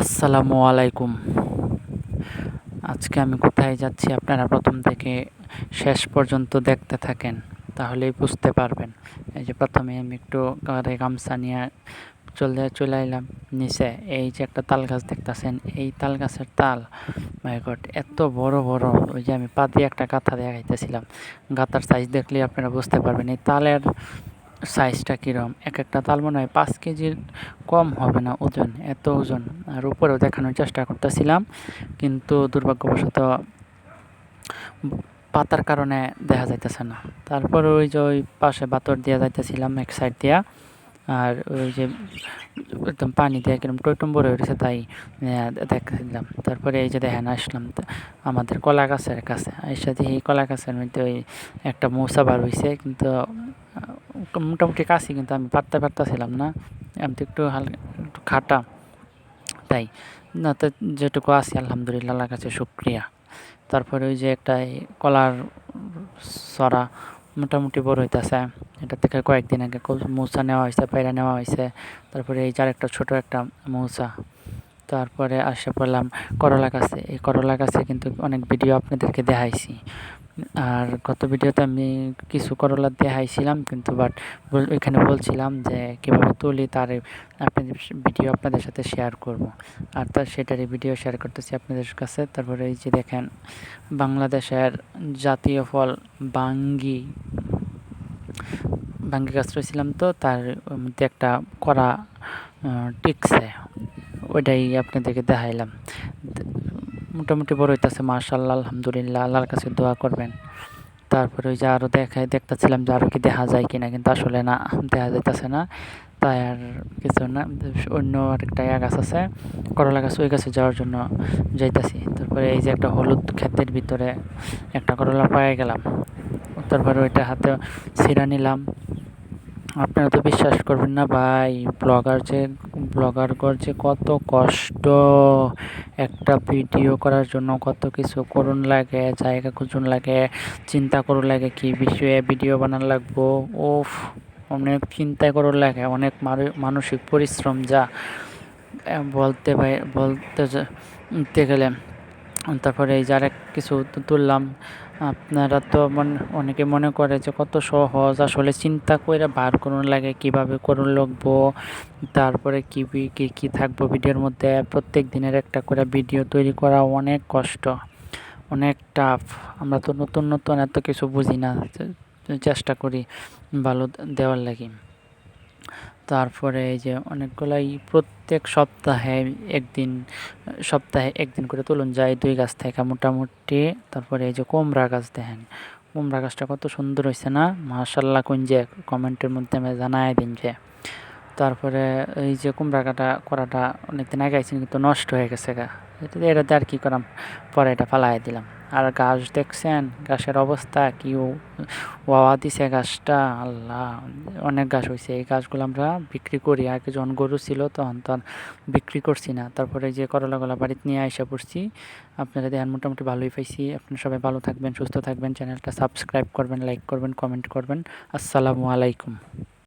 আসসালামু আলাইকুম। আজকে আমি কোথায় যাচ্ছি আপনারা প্রথম থেকে শেষ পর্যন্ত দেখতে থাকেন, তাহলেই বুঝতে পারবেন। এই যে প্রথমে আমি একটু কাঁধে গামছা নিয়ে চলে এলাম নিচে। এই যে একটা তাল গাছ দেখতেছেন, এই তাল গাছের তাল, মাই গড, এত বড় বড়! ওই যে আমি পা দিয়ে একটা গাঁথা দেখাইতেছিলাম, গাঁথার সাইজ দেখলেই আপনারা বুঝতে পারবেন এই তালের সাইজটা কীরকম। এক একটা তাল মনে হয় 5 কেজির কম হবে না ওজন, এত ওজন। আর উপরেও দেখানোর চেষ্টা করতেছিলাম, কিন্তু দুর্ভাগ্যবশত পাতার কারণে দেখা যাইতেছে না। তারপর ওই যে ওই পাশে বাতর দিয়ে যাইতেছিলাম এক সাইড দিয়া, আর ওই যে একদম পানি দিয়ে কিরকম টইটম্বর হয়ে রয়েছে তাই দেখছিলাম। তারপরে এই যে দেখেন আসলাম আমাদের কলা গাছের কাছে, এর সাথে এই কলা গাছের মধ্যে ওই একটা মৌসা বার হয়েছে, কিন্তু মোটামুটি কাছে, কিন্তু আমি পারতেছিলাম না। আমি তো একটু হালকা একটু খাটা, তাই না তো যেটুকু আছি আলহামদুলিল্লাহ আল্লাহর কাছে শুকরিয়া। তারপরে ওই যে একটা কলার সরা মোটামুটি বড় হইতেছে, এটা থেকে কয়েকদিন আগে মৌসা নেওয়া হয়েছে, পায়রা নেওয়া হয়েছে। তারপরে এই যার একটা ছোটো একটা মৌসা। তারপরে আসে পড়লাম করলা গাছে। এই করলা গাছে কিন্তু অনেক ভিডিও আপনাদেরকে দেখাইছি, আর গত ভিডিওতে আমি কিছু করলা দেখাইছিলাম, কিন্তু বাট ওইখানে বলছিলাম যে কীভাবে তুলি তার আপনাদের ভিডিও আপনাদের সাথে শেয়ার করব, আর সেটারই ভিডিও শেয়ার করতেছি আপনাদের কাছে। তারপরে এই যে দেখেন বাংলাদেশের জাতীয় ফল বাঙ্গি গাছ রয়েছিলাম, তো তার মধ্যে একটা করা টিকছে, ওইটাই আপনাদেরকে দেখাইলাম। মোটামুটি বড় হইতেছে মাশাআল্লাহ আলহামদুলিল্লাহ, আল্লাহর কাছে দোয়া করবেন। তারপরে ওই যে আরও দেখতেছিলাম যে আরও কি দেখা যায় কিনা, কিন্তু আসলে না, দেখা যাইতেছে না, তাই আর কিছু না। অন্য আরেকটা গাছ আছে করলা গাছ, ওই গাছে যাওয়ার জন্য যাইতেছি। তারপরে এই যে একটা হলুদ ক্ষেতের ভিতরে একটা করলা পায়ে গেলাম, তারপরে ওইটা হাতে ছিঁড়া নিলাম। আপনারা তো বিশ্বাস করবেন না ভাই, ব্লগারগর যে কত কষ্ট, একটা ভিডিও করার জন্য কত কিছু করুন লাগে, জায়গা খুঁজুন লাগে, চিন্তা করুন লাগে কি বিষয়ে ভিডিও বানান লাগবো। ওফ, অনেক চিন্তা করুন লাগে, অনেক মানসিক পরিশ্রম যা বলতে গেলে। তারপরে এই যারা কিছু তুললাম, আপনারা তো অনেকে মনে করে যে কত সহজ, আসলে চিন্তা করে বার করুন লাগে কীভাবে করুন লাগবো, তারপরে কী থাকবো ভিডিওর মধ্যে। প্রত্যেক দিনের একটা করে ভিডিও তৈরি করা অনেক কষ্ট, অনেক টাফ। আমরা তো নতুন এত কিছু বুঝি না, চেষ্টা করি ভালো দেওয়ার লাগি। তারপরে এই যে অনেকগুলাই প্রত্যেক সপ্তাহে একদিন করে তুলন যায় 2 গাছ থেকে মোটামুটি। তারপরে এই যে কুমড়া গাছ দেখেন, কুমড়া গাছটা কত সুন্দর হয়েছে না মাশাআল্লাহ, যে কমেন্টের মধ্যে আমি জানাই দিন যে। তারপরে এই যে কুমড়া করাটা অনেকদিন আগে আইছি, কিন্তু নষ্ট হয়ে গেছে এটাতে আর কী করাম, পরে এটা ফালাই দিলাম। আর গাছ দেখছেন, গাছের অবস্থা কি ওয়াওয়া দিছে গাছটা, আল্লাহ, অনেক গাছ হয়েছে। এই গাছগুলো আমরা বিক্রি করি, আগে যখন গরু ছিল তখন তো বিক্রি করছি না। তারপরে যে করলাগুলা বাড়িতে নিয়ে আইসা পড়ছি, আপনারা দেখেন মোটামুটি ভালোই পাইছি। আপনারা সবাই ভালো থাকবেন, সুস্থ থাকবেন, চ্যানেলটা সাবস্ক্রাইব করবেন, লাইক করবেন, কমেন্ট করবেন। আসসালামু আলাইকুম।